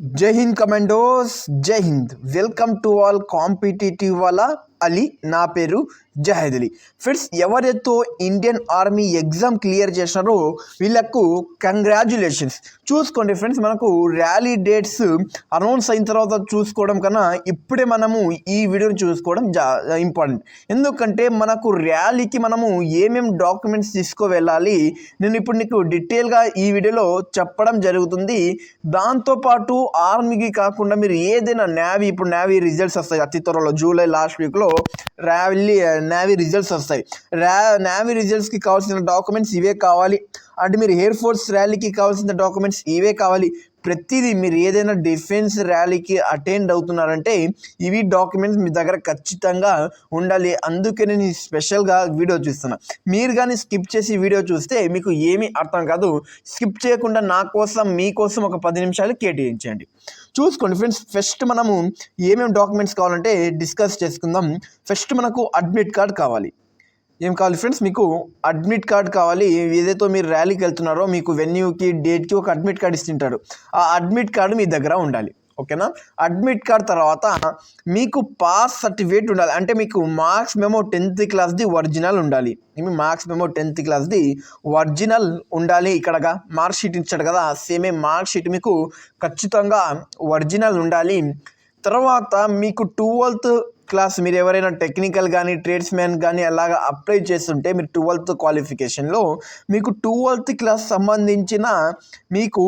जय हिंद कमांडोस जय हिंद वेलकम टू ऑल कॉम्पिटिटिव वाला అలీ నా పేరు జహద్ అలీ. ఫ్రెండ్స్, ఎవరైతే ఇండియన్ ఆర్మీ ఎగ్జామ్ క్లియర్ చేసినారో వీళ్ళకు కంగ్రాచ్యులేషన్స్. చూసుకోండి ఫ్రెండ్స్, మనకు ర్యాలీ డేట్స్ అనౌన్స్ అయిన తర్వాత చూసుకోవడం కన్నా ఇప్పుడే మనము ఈ వీడియోని చూసుకోవడం ఇంపార్టెంట్. ఎందుకంటే మనకు ర్యాలీకి మనము ఏమేమి డాక్యుమెంట్స్ తీసుకువెళ్ళాలి నేను ఇప్పుడు నీకు డీటెయిల్గా ఈ వీడియోలో చెప్పడం జరుగుతుంది. దాంతోపాటు ఆర్మీకి కాకుండా మీరు ఏదైనా ఇప్పుడు నేవీ రిజల్ట్స్ వస్తాయి అతి త్వరలో, జూలై లాస్ట్ వీక్లో నేవీ రిజల్ట్స్ వస్తాయి. నేవీ రిజల్ట్స్కి కావాల్సిన డాక్యుమెంట్స్ ఇవే కావాలి అంటే మీరు ఎయిర్ ఫోర్స్ ర్యాలీకి కావాల్సిన డాక్యుమెంట్స్ ఇవే కావాలి. ప్రతిదీ మీరు ఏదైనా డిఫెన్స్ ర్యాలీకి అటెండ్ అవుతున్నారంటే ఇవి డాక్యుమెంట్స్ మీ దగ్గర ఖచ్చితంగా ఉండాలి. అందుకే నేను స్పెషల్గా వీడియో చూస్తున్నా. మీరు కానీ స్కిప్ చేసి వీడియో చూస్తే మీకు ఏమీ అర్థం కాదు. స్కిప్ చేయకుండా నా కోసం మీకోసం ఒక 10 నిమిషాలు కేటాయించండి. చూసుకోండి ఫ్రెండ్స్, ఫస్ట్ మనము ఏమేమి డాక్యుమెంట్స్ కావాలంటే డిస్కస్ చేసుకుందాం. ఫస్ట్ మనకు అడ్మిట్ కార్డ్ కావాలి. ఏం కావాలి ఫ్రెండ్స్? మీకు అడ్మిట్ కార్డ్ కావాలి. ఏదైతే మీరు ర్యాలీకి వెళ్తున్నారో మీకు వెన్యూకి డేట్కి ఒక అడ్మిట్ కార్డ్ ఇస్తుంటారు. ఆ అడ్మిట్ కార్డు మీ దగ్గర ఉండాలి. ఓకేనా? అడ్మిట్ కార్డ్ తర్వాత మీకు పాస్ సర్టిఫికేట్ ఉండాలి. అంటే మీకు మార్క్స్ మెమో 10th క్లాస్ది ఒరిజినల్ ఉండాలి. మార్క్స్ మెమో 10th క్లాస్ది ఒరిజినల్ ఉండాలి. ఇక్కడ మార్క్ షీట్ ఇచ్చాడు కదా, సేమే మార్క్ షీట్ మీకు ఖచ్చితంగా ఒరిజినల్ ఉండాలి. తర్వాత మీకు 12th క్లాస్ మీరు ఎవరైనా టెక్నికల్ కానీ ట్రేడ్స్ మ్యాన్ కానీ అలాగా అప్లై చేస్తుంటే మీరు 12th క్వాలిఫికేషన్లో మీకు 12th క్లాస్ సంబంధించిన మీకు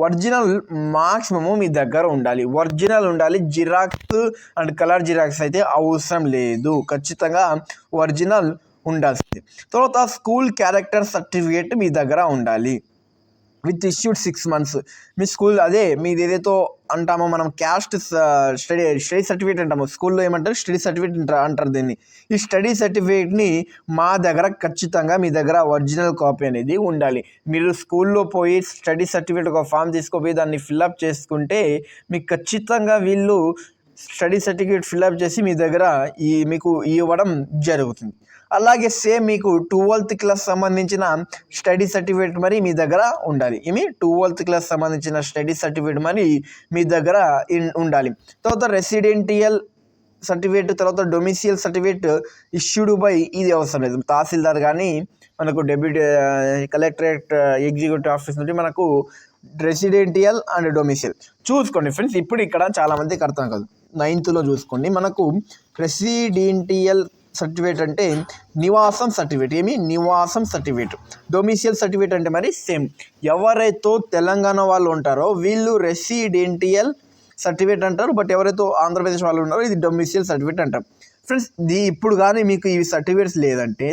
ఒరిజినల్ మార్క్స్ మెమో మీ దగ్గర ఉండాలి. ఒరిజినల్ ఉండాలి. జిరాక్స్ అండ్ కలర్ జిరాక్స్ అయితే అవసరం లేదు. ఖచ్చితంగా ఒరిజినల్ ఉండాల్సింది. తర్వాత స్కూల్ క్యారెక్టర్ సర్టిఫికేట్ మీ దగ్గర ఉండాలి with issued 6 months. Me school అదే మీది ఏదైతే అంటామో మనం క్యాస్ట్ స్టడీ సర్టిఫికేట్ అంటాము. స్కూల్లో ఏమంటారు? స్టడీ సర్టిఫికేట్ అంటారు దీన్ని. ఈ స్టడీ సర్టిఫికేట్ని మా దగ్గర ఖచ్చితంగా మీ దగ్గర ఒరిజినల్ కాపీ అనేది ఉండాలి. మీరు స్కూల్లో పోయి స్టడీ సర్టిఫికేట్ ఒక ఫామ్ తీసుకుపోయి దాన్ని ఫిల్అప్ చేసుకుంటే మీకు ఖచ్చితంగా వీళ్ళు స్టడీ సర్టిఫికేట్ ఫిల్అప్ చేసి మీ దగ్గర మీకు ఇవ్వడం జరుగుతుంది. అలాగే సేమ్ మీకు 12th క్లాస్ సంబంధించిన స్టడీ సర్టిఫికేట్ మరి మీ దగ్గర ఉండాలి. 12th క్లాస్ సంబంధించిన స్టడీ సర్టిఫికేట్ మరి మీ దగ్గర ఉండాలి. తర్వాత రెసిడెంటియల్ సర్టిఫికేట్, తర్వాత డొమిసియల్ సర్టిఫికేట్ ఇష్యూడ్ బై ఇది అవసరం లేదు. తహసీల్దార్ కానీ మనకు డెప్యూటీ కలెక్టరేట్ ఎగ్జిక్యూటివ్ ఆఫీస్ నుండి మనకు రెసిడెంటియల్ అండ్ డొమిసియల్ చూసుకోండి ఫ్రెండ్స్. ఇప్పుడు ఇక్కడ చాలామందికి అర్థం కాదు. 9thలో చూసుకోండి. మనకు రెసిడెంటియల్ సర్టిఫికేట్ అంటే నివాసం సర్టిఫికేట్. నివాసం సర్టిఫికేట్. డొమిసియల్ సర్టిఫికేట్ అంటే మరి సేమ్. ఎవరైతే తెలంగాణ వాళ్ళు ఉంటారో వీళ్ళు రెసిడెంటియల్ సర్టిఫికేట్ అంటారు. బట్ ఎవరైతే ఆంధ్రప్రదేశ్ వాళ్ళు ఉన్నారో ఇది డొమిసియల్ సర్టిఫికేట్ అంటారు. ఫ్రెండ్స్, ఇప్పుడు కానీ మీకు ఈ సర్టిఫికేట్స్ లేదంటే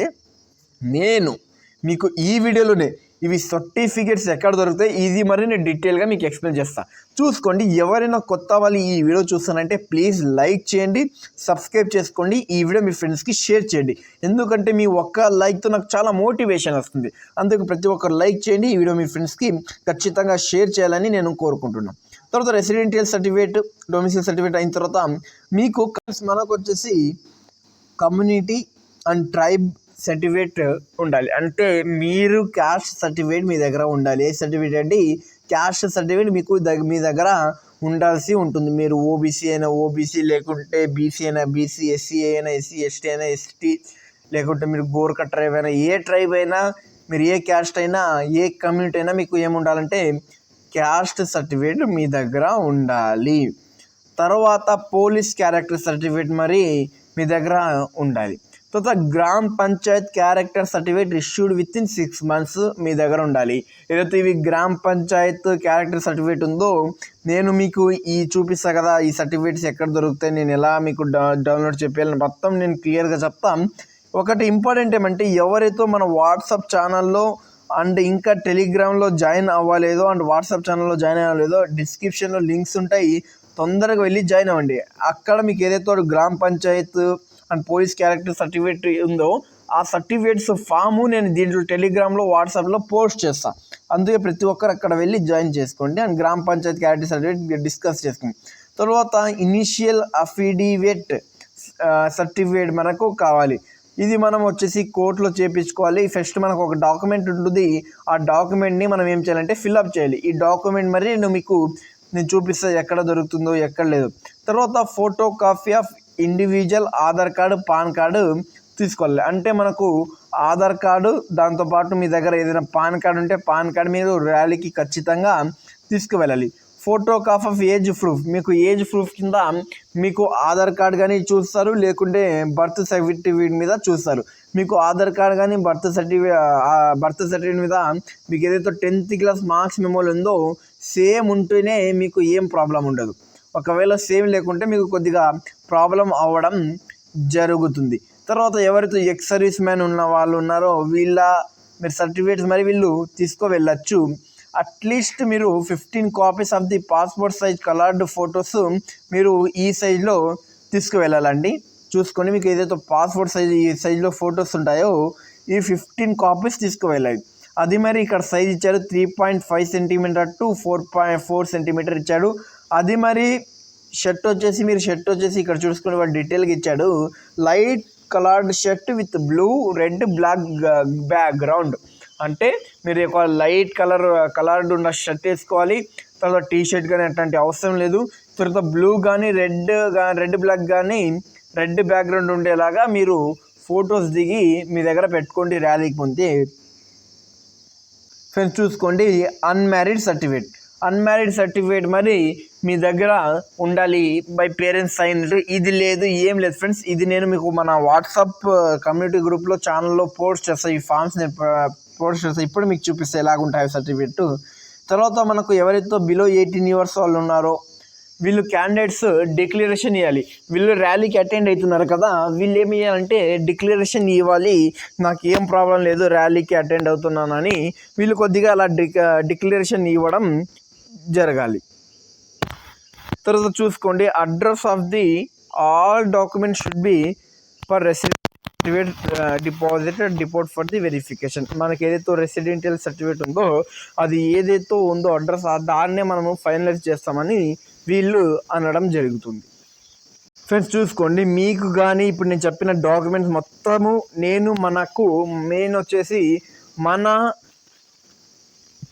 నేను మీకు ఈ వీడియోలోనే ఇవి సర్టిఫికేట్స్ ఎక్కడ దొరుకుతాయి ఇది మరి నేను డీటెయిల్గా మీకు ఎక్స్ప్లెయిన్ చేస్తాను. చూసుకోండి. ఎవరైనా కొత్త వాళ్ళు ఈ వీడియో చూస్తానంటే ప్లీజ్ లైక్ చేయండి, సబ్స్క్రైబ్ చేసుకోండి, ఈ వీడియో మీ ఫ్రెండ్స్కి షేర్ చేయండి. ఎందుకంటే మీ ఒక్క లైక్తో నాకు చాలా మోటివేషన్ వస్తుంది. అందుకు ప్రతి ఒక్కరు లైక్ చేయండి. ఈ వీడియో మీ ఫ్రెండ్స్కి ఖచ్చితంగా షేర్ చేయాలని నేను కోరుకుంటున్నాను. తర్వాత రెసిడెంటియల్ సర్టిఫికేట్, డొమిసియల్ సర్టిఫికేట్ అయిన తర్వాత మీకు మనకు వచ్చేసి కమ్యూనిటీ అండ్ ట్రైబ్ సర్టిఫికేట్ ఉండాలి. అంటే మీరు క్యాస్ట్ సర్టిఫికేట్ మీ దగ్గర ఉండాలి. ఏ సర్టిఫికేట్ అంటే క్యాస్ట్ సర్టిఫికేట్ మీకు మీ దగ్గర ఉండాల్సి ఉంటుంది. మీరు ఓబీసీ అయినా ఓబీసీ, లేకుంటే బీసీ అయినా బీసీ, ఎస్సీ అయినా ఎస్సీ, ఎస్టీ అయినా ఎస్టీ, లేకుంటే మీరు గోర్ఖా ట్రైబ్ అయినా ఏ ట్రైబ్ అయినా మీరు ఏ క్యాస్ట్ అయినా ఏ కమ్యూనిటీ అయినా మీకు ఏముండాలంటే క్యాస్ట్ సర్టిఫికేట్ మీ దగ్గర ఉండాలి. తర్వాత పోలీస్ క్యారెక్టర్ సర్టిఫికేట్ మరి మీ దగ్గర ఉండాలి. తర్వాత గ్రామ Panchayat character certificate issued with in 6 months మీ దగ్గర ఉండాలి. ఏదైతే ఇవి గ్రామ పంచాయత్ క్యారెక్టర్ సర్టిఫికేట్ ఉందో నేను మీకు చూపిస్తాను కదా, ఈ సర్టిఫికేట్స్ ఎక్కడ దొరుకుతాయి, నేను ఎలా మీకు డౌన్లోడ్ చెప్పాలని మొత్తం నేను క్లియర్గా చెప్తాను. ఒకటి ఇంపార్టెంట్ ఏమంటే ఎవరైతే మన వాట్సాప్ ఛానల్లో అండ్ ఇంకా టెలిగ్రామ్లో జాయిన్ అవ్వలేదో అండ్ వాట్సాప్ ఛానల్లో జాయిన్ అవ్వలేదో డిస్క్రిప్షన్లో లింక్స్ ఉంటాయి, తొందరగా వెళ్ళి జాయిన్ అవ్వండి. అక్కడ మీకు ఏదైతే గ్రామ Panchayat and police character certificate ఉందో ఆ సర్టిఫికేట్స్ ఫాము నేను దీంట్లో టెలిగ్రామ్లో వాట్సాప్లో పోస్ట్ చేస్తాను. అందుకే ప్రతి ఒక్కరు అక్కడ వెళ్ళి జాయిన్ చేసుకోండి అండ్ గ్రామ పంచాయత్ క్యారెక్టర్ సర్టిఫికేట్ డిస్కస్ చేసుకోండి. తర్వాత ఇనిషియల్ అఫిడవిట్ సర్టిఫికేట్ మనకు కావాలి. ఇది మనం వచ్చేసి కోర్టులో చేయించుకోవాలి. ఫస్ట్ మనకు ఒక డాక్యుమెంట్ ఉంటుంది. ఆ డాక్యుమెంట్ని మనం ఏం చేయాలంటే ఫిల్అప్ చేయాలి. ఈ డాక్యుమెంట్ మరి నేను మీకు నేను చూపిస్తా ఎక్కడ దొరుకుతుందో ఎక్కడ లేదు. తర్వాత photo copy of individual Aadhaar card, pan card తీసుకోవాలి. అంటే మనకు ఆధార్ కార్డు దాంతోపాటు మీ దగ్గర ఏదైనా పాన్ కార్డు ఉంటే పాన్ కార్డు మీరు ర్యాలీకి ఖచ్చితంగా తీసుకువెళ్ళాలి. Photo copy of age proof, మీకు ఏజ్ ప్రూఫ్ కింద మీకు ఆధార్ కార్డు కానీ చూస్తారు, లేకుంటే బర్త్ సర్టిఫికేట్ మీద చూస్తారు. మీకు ఆధార్ కార్డు కానీ బర్త్ సర్టిఫికేట్ మీద మీకు ఏదైతే 10th క్లాస్ మార్క్స్ మెమోలు ఉందో సేమ్ ఉంటేనే మీకు ఏం ప్రాబ్లం ఉండదు. ఒకవేళ సేమ్ లేకుంటే మీకు కొద్దిగా ప్రాబ్లం అవ్వడం జరుగుతుంది. తర్వాత ఎవరైతే ఎక్స్ సర్వీస్ మ్యాన్ ఉన్న వాళ్ళు ఉన్నారో మీరు సర్టిఫికేట్స్ మరి వీళ్ళు తీసుకువెళ్ళచ్చు. అట్లీస్ట్ మీరు 15 copies of the passport size coloured photos మీరు ఈ సైజ్లో తీసుకువెళ్ళాలండి. చూసుకొని మీకు ఏదైతే పాస్పోర్ట్ సైజ్ ఈ సైజ్లో ఫొటోస్ ఉంటాయో ఈ 15 కాపీస్ తీసుకువెళ్ళాలి. అది మరి ఇక్కడ సైజ్ ఇచ్చారు 3.5 సెంటీమీటర్ టు 4.4 సెంటీమీటర్ ఇచ్చాడు. అది మరి షర్ట్ వచ్చేసి ఇక్కడ చూసుకుని వాడు డీటెయిల్గా ఇచ్చాడు. Light coloured shirt with blue red black background. అంటే మీరు ఒక లైట్ కలర్డ్ ఉన్న షర్ట్ వేసుకోవాలి. తర్వాత టీ షర్ట్ కానీ అట్లాంటి అవసరం లేదు. తర్వాత బ్లూ కానీ రెడ్ బ్లాక్ కానీ రెడ్ బ్యాక్గ్రౌండ్ ఉండేలాగా మీరు ఫొటోస్ దిగి మీ దగ్గర పెట్టుకోండి ర్యాలీకి ముందే. ఫ్రెండ్స్ చూసుకోండి, అన్మ్యారీడ్ సర్టిఫికేట్ మరి మీ దగ్గర ఉండాలి బై పేరెంట్స్ సైన్. ఇది లేదు ఏం లేదు ఫ్రెండ్స్. ఇది నేను మీకు మన వాట్సాప్ కమ్యూనిటీ గ్రూప్లో ఛానల్లో పోస్ట్ చేస్తాను. ఈ ఫామ్స్ నేను పోస్ట్ చేస్తాను. ఇప్పుడు మీకు చూపిస్తే ఎలాగుంటాయి సర్టిఫికేట్. తర్వాత మనకు ఎవరైతే బిలో 18 years వాళ్ళు ఉన్నారో వీళ్ళు క్యాండిడేట్స్ డిక్లరేషన్ ఇవ్వాలి. వీళ్ళు ర్యాలీకి అటెండ్ అవుతున్నారు కదా, వీళ్ళు ఏమి ఇవ్వాలంటే డిక్లరేషన్ ఇవ్వాలి. నాకు ఏం ప్రాబ్లం లేదు ర్యాలీకి అటెండ్ అవుతున్నానని వీళ్ళు కొద్దిగా అలా డిక్లరేషన్ ఇవ్వడం జరగాలి. తర్వాత చూసుకోండి, address of the all documents should be for resident deport for the verification. మనకి ఏదైతే రెసిడెంటియల్ సర్టిఫికేట్ ఉందో అది ఏదైతే ఉందో అడ్రస్ దాన్నే మనము ఫైనలైజ్ చేస్తామని వీళ్ళు అనడం జరుగుతుంది. ఫ్రెండ్స్ చూసుకోండి, మీకు కానీ ఇప్పుడు నేను చెప్పిన డాక్యుమెంట్స్ మొత్తము నేను మెయిన్ వచ్చేసి మన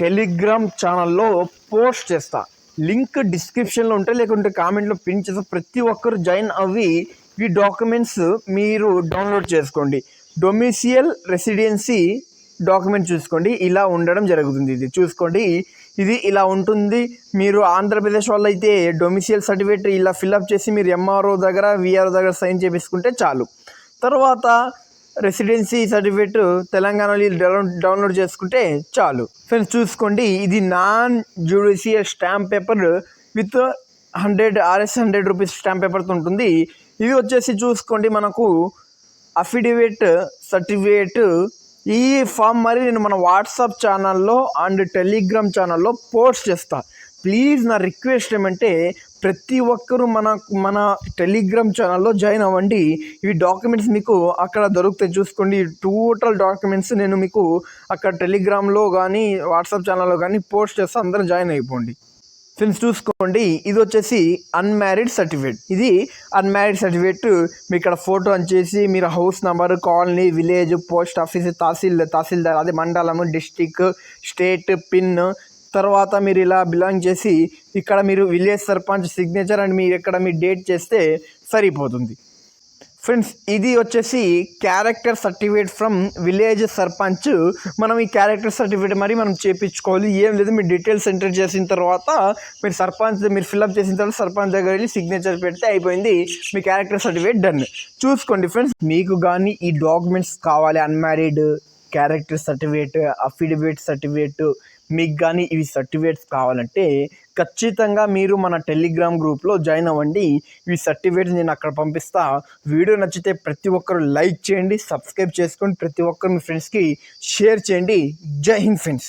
టెలిగ్రామ్ ఛానల్లో పోస్ట్ చేస్తా. లింక్ డిస్క్రిప్షన్లో ఉంటే లేకుంటే కామెంట్లో పిన్ చేస్తా. ప్రతి ఒక్కరు జాయిన్ అవ్వి ఈ డాక్యుమెంట్స్ మీరు డౌన్లోడ్ చేసుకోండి. డొమిసియల్ రెసిడెన్సీ డాక్యుమెంట్ చూసుకోండి, ఇలా ఉండడం జరుగుతుంది. ఇది చూసుకోండి, ఇది ఇలా ఉంటుంది. మీరు ఆంధ్రప్రదేశ్ వాళ్ళు అయితే డొమిసియల్ సర్టిఫికేట్ ఇలా ఫిల్అప్ చేసి మీరు ఎంఆర్ఓ దగ్గర విఆర్ఓ దగ్గర సైన్ చేపించుకుంటే చాలు. తర్వాత రెసిడెన్సీ సర్టిఫికేట్ తెలంగాణలో డౌన్లోడ్ చేసుకుంటే చాలు. ఫ్రెండ్స్ చూసుకోండి, ఇది non judicial stamp paper with 100 rupees stamp పేపర్తో ఉంటుంది. ఇది వచ్చేసి చూసుకోండి మనకు అఫిడవిట్ సర్టిఫికేట్. ఈ ఫామ్ మరి నేను మన వాట్సాప్ ఛానల్లో అండ్ టెలిగ్రామ్ ఛానల్లో పోస్ట్ చేస్తా. ప్లీజ్ నా రిక్వెస్ట్ ఏమంటే ప్రతి ఒక్కరూ మన టెలిగ్రామ్ ఛానల్లో జాయిన్ అవ్వండి. ఇవి డాక్యుమెంట్స్ మీకు అక్కడ దొరుకుతాయి. చూసుకోండి, టోటల్ డాక్యుమెంట్స్ నేను మీకు అక్కడ టెలిగ్రామ్లో కానీ వాట్సాప్ ఛానల్లో కానీ పోస్ట్ చేస్తా. అందరూ జాయిన్ అయిపోండి. ఫ్రెండ్స్ చూసుకోండి, ఇది వచ్చేసి అన్మ్యారీడ్ సర్టిఫికేట్. ఇది అన్మ్యారీడ్ సర్టిఫికేట్ మీ ఇక్కడ ఫోటో అంచేసి మీరు house number, colony, village, post office, tahsildar, అదే మండలము, డిస్టిక్, స్టేట్, పిన్, తర్వాత మీరు ఇలా బిలాంగ్ చేసి ఇక్కడ మీరు విలేజ్ సర్పంచ్ సిగ్నేచర్ అండ్ మీరు ఇక్కడ మీ డేట్ చేస్తే సరిపోతుంది. ఫ్రెండ్స్ ఇది వచ్చేసి character certificate from village sarpanch. మనం ఈ క్యారెక్టర్ సర్టిఫికేట్ మరి మనం చేయించుకోవాలి. ఏం లేదు, మీ డీటెయిల్స్ ఎంటర్ చేసిన తర్వాత మీరు ఫిల్అప్ చేసిన తర్వాత సర్పంచ్ దగ్గర వెళ్ళి సిగ్నేచర్ పెడితే అయిపోయింది, మీ క్యారెక్టర్ సర్టిఫికేట్ డన్. చూసుకోండి ఫ్రెండ్స్, మీకు కానీ ఈ డాక్యుమెంట్స్ కావాలి, unmarried, character certificate, affidavit certificate, మీకు కానీ ఇవి సర్టిఫికేట్స్ కావాలంటే ఖచ్చితంగా మీరు మన టెలిగ్రామ్ గ్రూప్లో జాయిన్ అవ్వండి. ఈ సర్టిఫికేట్స్ నేను అక్కడ పంపిస్తా. వీడియో నచ్చితే ప్రతి ఒక్కరు లైక్ చేయండి, సబ్స్క్రైబ్ చేసుకోండి, ప్రతి ఒక్కరు మీ ఫ్రెండ్స్కి షేర్ చేయండి. జై హింద్ ఫ్రెండ్స్.